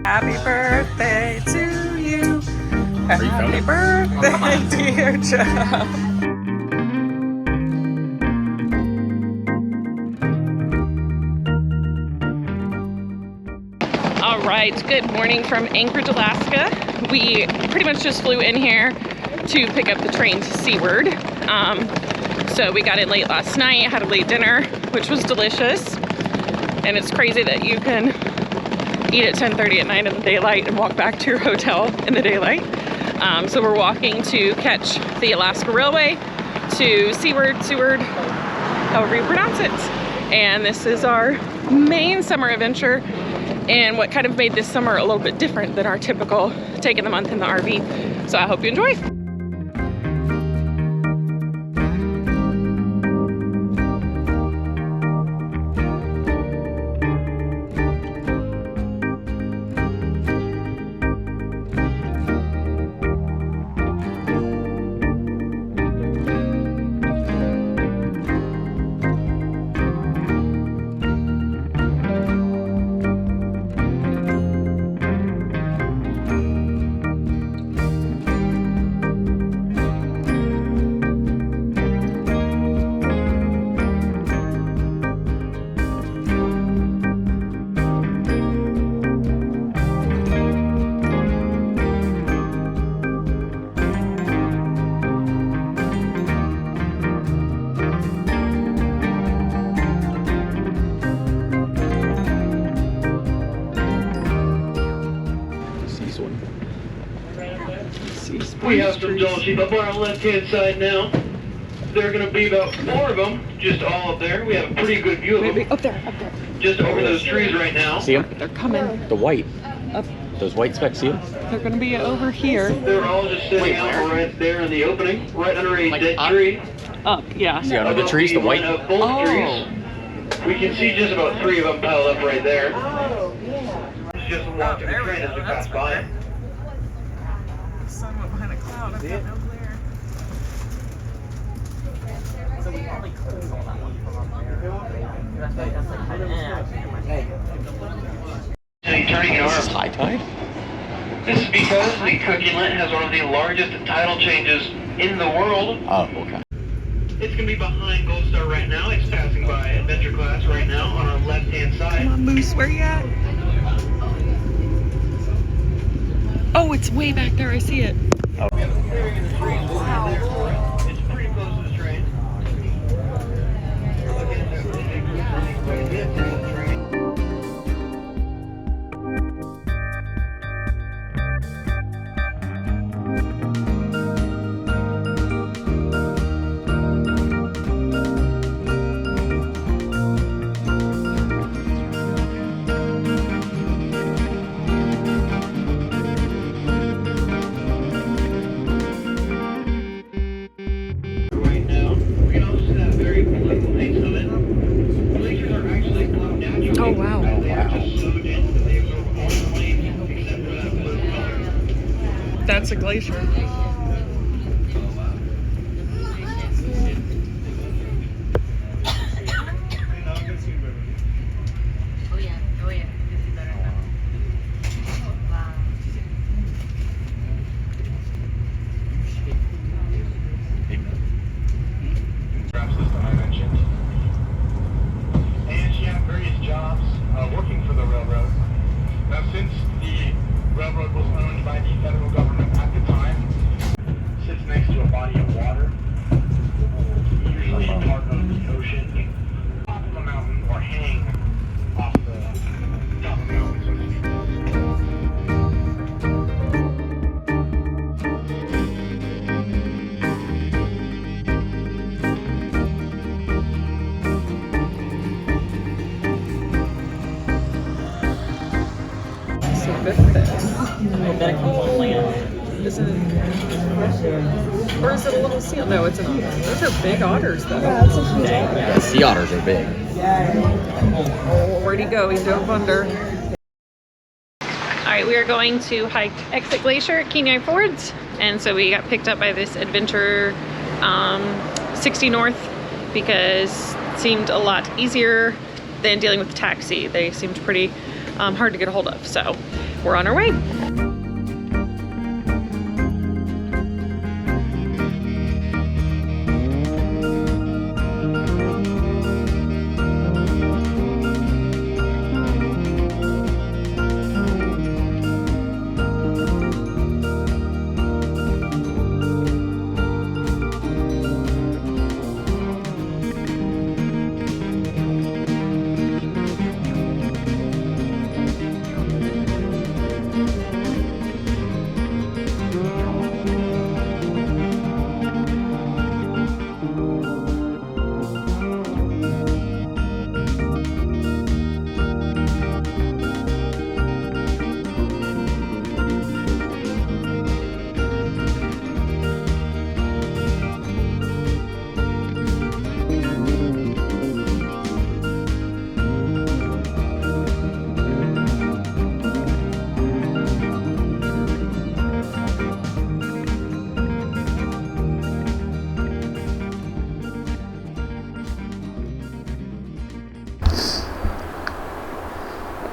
Happy birthday to you. Happy birthday, dear Joe. All right, good morning from Anchorage, Alaska. We pretty much just flew in here to pick up the train to Seward. So we got in late last night, had a late dinner, which was delicious. And it's crazy that you can eat at 10:30 at night in the daylight and walk back to your hotel in the daylight. So we're walking to catch the Alaskan Railway to Seward, however you pronounce it. And this is our main summer adventure, and what kind of made this summer a little bit different than our typical taking the month in the RV. So I hope you enjoy. We have some tall sheep up on our left-hand side now. There are going to be about 4 of them, just all up there. We have a pretty good view of them. Up there. Just over those trees right now. See them? They're coming. The white. Up. Those white specks, see them? They're going to be over here. They're all just sitting out right there in the opening, right under a dead tree. Up, yeah. See under the trees, the white? Of both trees. We can see just about 3 of them piled up right there. It's just watching the train as we pass by. The sun went behind a cloud. I've got no glare. So you're turning This is north. high tide? This is because the Cook Inlet has one of the largest tidal changes in the world. Oh, okay. It's going to be behind Gold Star right now. It's passing by Adventure Class right now on our left-hand side. Come on, Moose, where you at? Oh, it's way back there. I see it. Oh. We have a clearing in the trees right there for it. It's pretty close to the train. We're looking at that really big train right there to the train. Right now, we can also see that very political heights of it. Glaciers are actually natural. Oh, wow. They are just so dense that they absorb all the flames except for that blue color. That's a glacier. System I mentioned, and she had various jobs working for the railroad. Now, since the railroad was owned by the federal government at the time, sits next to a body of water, usually part of the ocean, top of a mountain or hang off the top of a mountain, so to speak. So good for this. Isn't it? Or is it a little seal? No, it's an otter. Those are big otters, though. Yeah, sea otters are big. Oh, where'd he go? He dove under. All right, we are going to hike Exit Glacier at Kenai Fjords. And so we got picked up by this Adventure 60 North because it seemed a lot easier than dealing with the taxi. They seemed pretty hard to get a hold of. So we're on our way.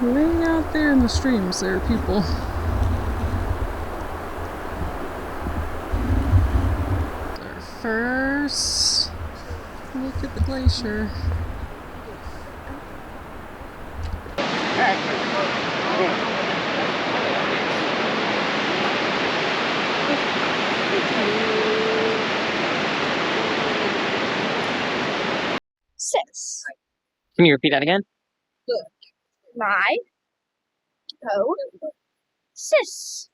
Way out there in the streams, there are people. Our first look at the glacier. Six. Can you repeat that again? My code. Sis.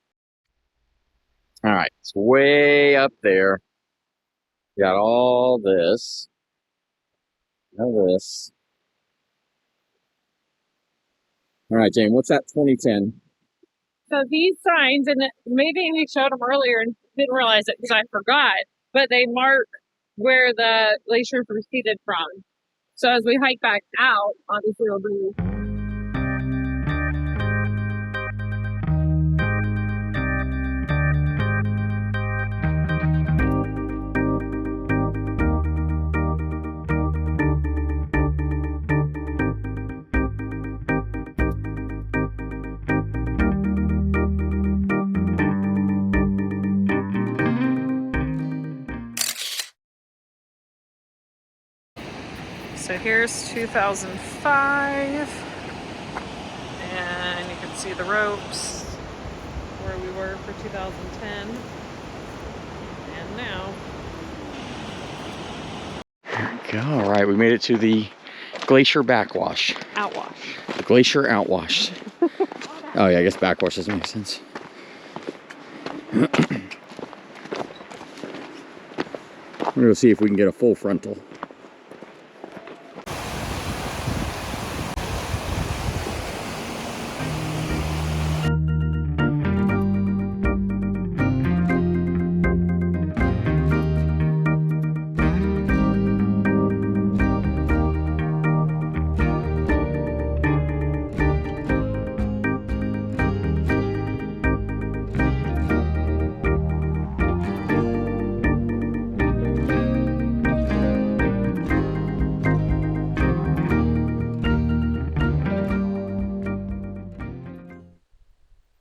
All right, it's way up there. You got all this. All this. All right, Jane, what's that 2010? So these signs, and maybe we showed them earlier and didn't realize it because I forgot, but they mark where the glacier proceeded from. So as we hike back out, obviously it'll be. So here's 2005, and you can see the ropes where we were for 2010, and now. There we go. All right, we made it to the glacier backwash. Outwash. The glacier outwash. Oh yeah, I guess backwash doesn't make sense. We're gonna go see if we can get a full frontal.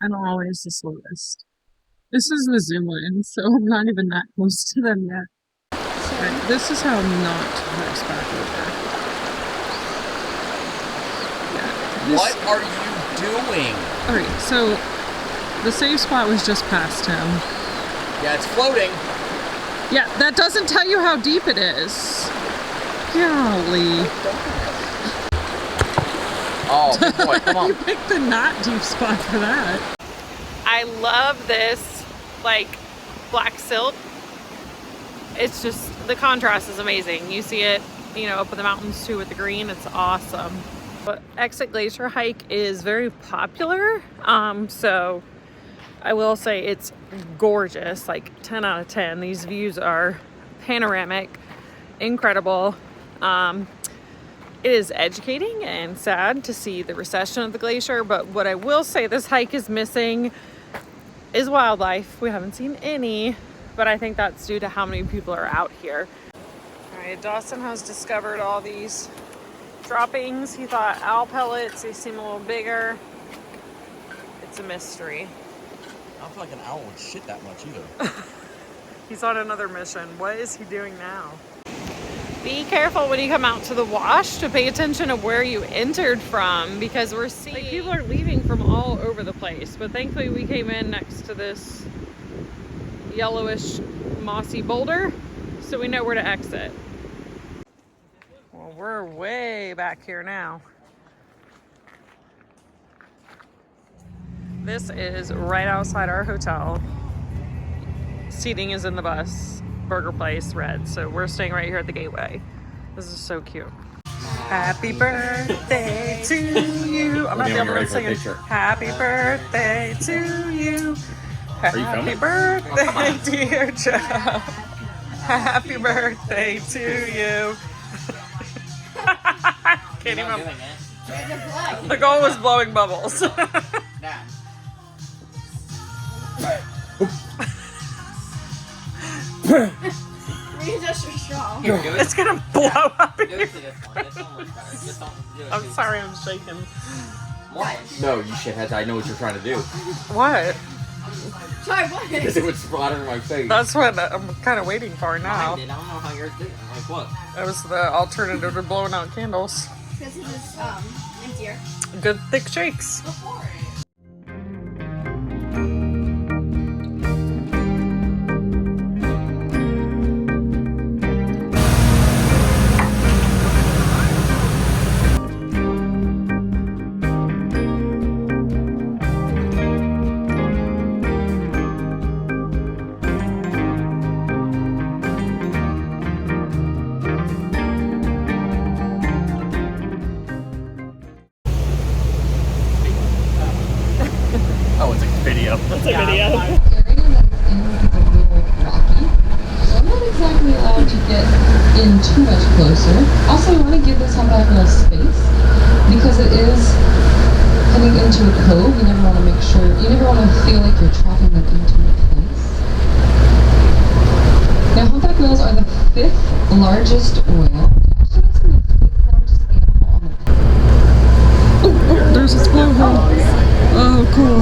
I don't always the slowest. This is the zoom in, so I'm not even that close to them yet. Right, this is how not to horseback over. Yeah, this, What are you doing? Alright, so the safe spot was just past him. Yeah, it's floating. Yeah, that doesn't tell you how deep it is. Golly. Oh, good boy, come on. You picked the not deep spot for that. I love this, like, black silt. It's just, the contrast is amazing. You see it, you know, up in the mountains too with the green. It's awesome. But Exit Glacier hike is very popular. So I will say it's gorgeous, like 10 out of 10. These views are panoramic, incredible. It is educating and sad to see the recession of the glacier, but what I will say this hike is missing is wildlife. We haven't seen any, but I think that's due to how many people are out here. All right, Dawson has discovered all these droppings. He thought owl pellets, they seem a little bigger. It's a mystery. I don't feel like an owl would shit that much either. He's on another mission. What is he doing now? Be careful when you come out to the wash to pay attention to where you entered from, because we're seeing like, people are leaving from all over the place. But thankfully we came in next to this yellowish mossy boulder, so we know where to exit. Well, we're way back here now. This is right outside our hotel. Seating is in the bus. Burger place, red. So we're staying right here at the gateway. This is so cute. Happy birthday to you. I'm not the only one singing. Happy birthday to you. Happy birthday, dear Joe. Happy birthday to you. Can't even. The goal was blowing bubbles. It's gonna blow up in your I'm sorry, I'm shaking. What? No, you shitheads, I know what you're trying to do. What? Sorry, what? Because it would splatter in my face. That's what I'm kind of waiting for now. I don't know how yours did. Like what? That was the alternative to blowing out candles. Because it is emptier. Good thick shakes. That's a video. Rocky, so I'm not exactly allowed to get in too much closer. Also, I want to give this humpback a little space because it is heading into a cove. You never want to you never want to feel like you're trapping them into a place. Now, humpback whales are the 5th largest whale. Actually, makes them the 5th largest animal on the planet. Oh, there's a blowhole. Oh, cool.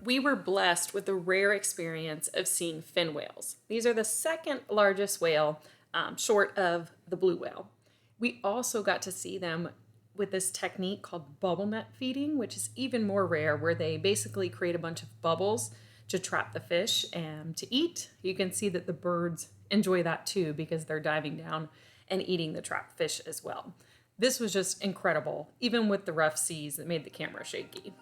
We were blessed with the rare experience of seeing fin whales. These are the 2nd largest whale, short of the blue whale. We also got to see them with this technique called bubble net feeding, which is even more rare, where they basically create a bunch of bubbles to trap the fish and to eat. You can see that the birds enjoy that too, because they're diving down and eating the trapped fish as well. This was just incredible, even with the rough seas that made the camera shaky.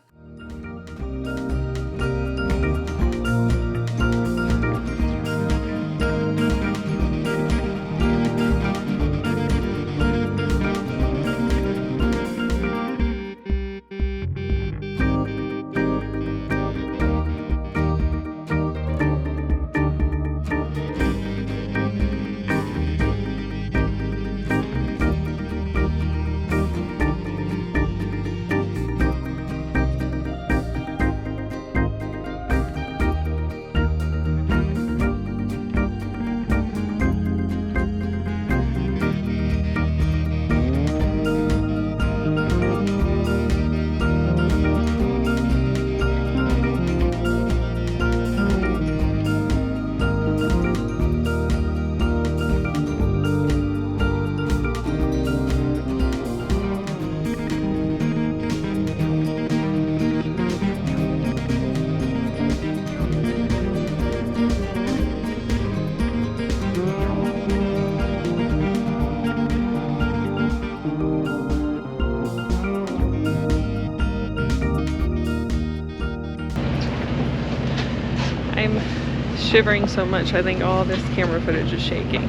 Shivering so much, I think all this camera footage is shaking.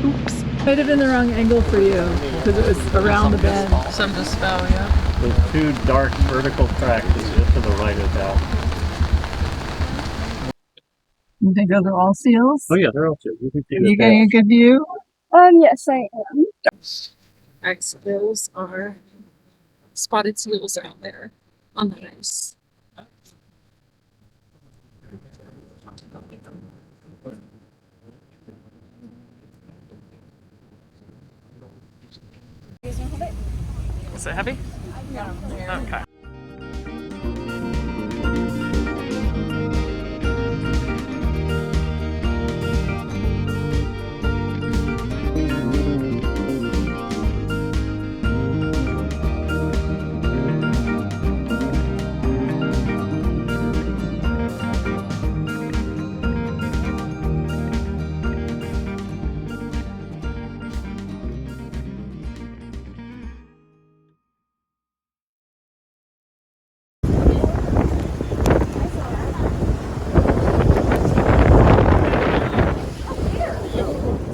Oops. Might have been the wrong angle for you because it was around the bend. Some just fell, yeah. Those 2 dark vertical tracks is just to the right of that. You think those are all seals? Oh yeah, they're all seals. You can see Are you getting a good view? Yes, I am. All right, so those are spotted seals out there on the ice. Is it heavy? Okay.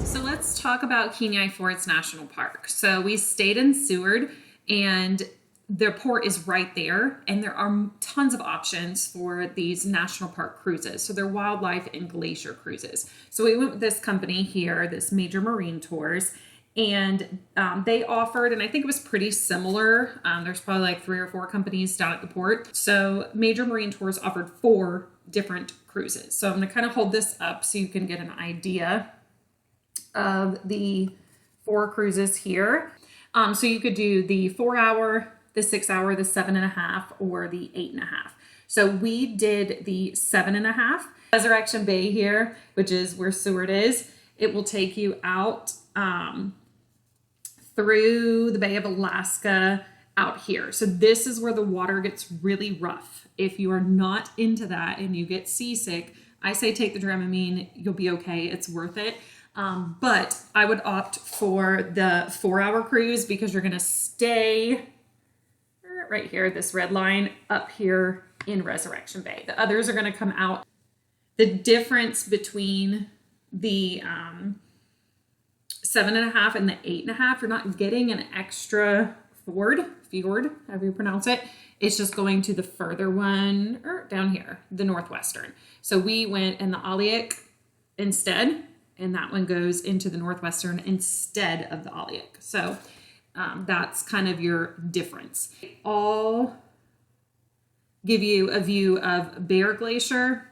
So let's talk about Kenai Fjords National Park. So we stayed in Seward, and the port is right there, and there are tons of options for these national park cruises. So they're wildlife and glacier cruises. So we went with this company here, this Major Marine Tours, and they offered, and I think it was pretty similar. There's probably like 3 or 4 companies down at the port. So Major Marine Tours offered 4 different cruises. So I'm going to kind of hold this up so you can get an idea of the 4 cruises here. So you could do the 4-hour, the 6-hour, the 7.5, or the 8.5. So we did the 7.5. Resurrection Bay here, which is where Seward is. It will take you out through the Bay of Alaska out here. So this is where the water gets really rough. If you are not into that and you get seasick, I say take the Dramamine. You'll be okay. It's worth it. But I would opt for the 4-hour cruise because you're going to stay right here, this red line up here in Resurrection Bay. The others are going to come out. The difference between the 7.5 and the 8.5, you're not getting an extra fjord, however you pronounce it. It's just going to the further one or down here, the northwestern. So we went in the Aliak instead. And that one goes into the northwestern instead of the Aliak. So that's kind of your difference. All give you a view of Bear Glacier,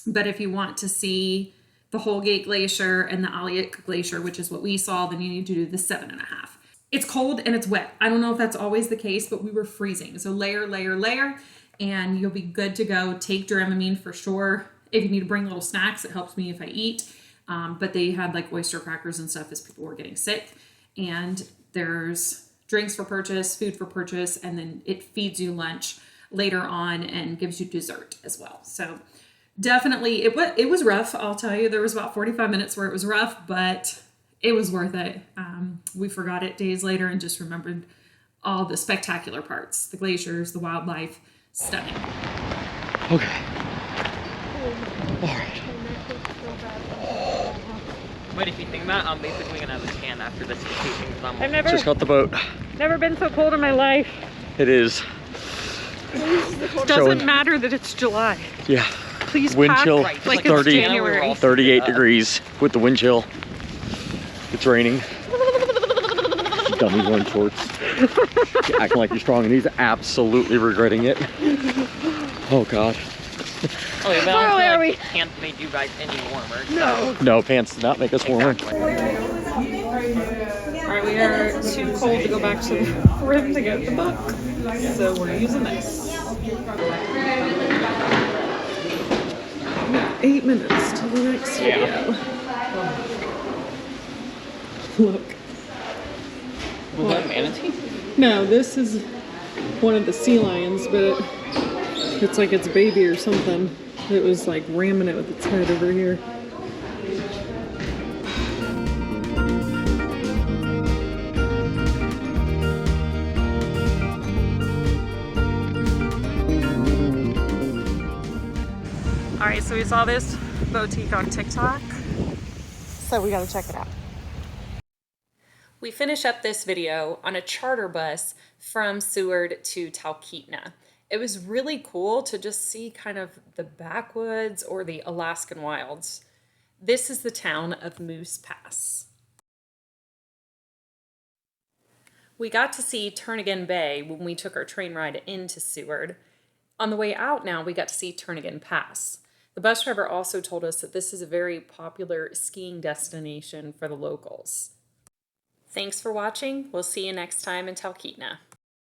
but if you want to see the Holgate Glacier and the Aliak Glacier, which is what we saw, then you need to do the 7.5. It's cold and it's wet. I don't know if that's always the case, but we were freezing. So layer, layer, layer, and you'll be good to go. Take Dramamine for sure. If you need to bring little snacks, it helps me if I eat. But they had like oyster crackers and stuff as people were getting sick. And there's drinks for purchase, food for purchase, and then it feeds you lunch later on and gives you dessert as well. So definitely, it was rough. I'll tell you, there was about 45 minutes where it was rough, but it was worth it. We forgot it days later and just remembered all the spectacular parts, the glaciers, the wildlife, stunning. Okay. All right. But if you think that, I'm basically gonna have a tan after this vacation because I've never Just got the boat. never been so cold in my life. It is. Doesn't matter that it's July. Yeah. Please Wind pack chill, like 30, it's January. 38 degrees with the wind chill. It's raining. Dummies wearing shorts. You're acting like you're strong and he's absolutely regretting it. Oh God. Okay, but I don't feel like pants made you guys any warmer. So. No, pants did not make us warmer. Exactly. Alright, we are too cold to go back to the rim to get the book. So we're using this. 8 minutes to the next video. Look. Was that a manatee? No, this is one of the sea lions, but it's like its baby or something. It was like ramming it with its head over here. All right, so we saw this boutique on TikTok, so we gotta check it out. We finish up this video on a charter bus from Seward to Talkeetna. It was really cool to just see kind of the backwoods or the Alaskan wilds. This is the town of Moose Pass. We got to see Turnagain Bay when we took our train ride into Seward. On the way out now, we got to see Turnagain Pass. The bus driver also told us that this is a very popular skiing destination for the locals. Thanks for watching. We'll see you next time in Talkeetna.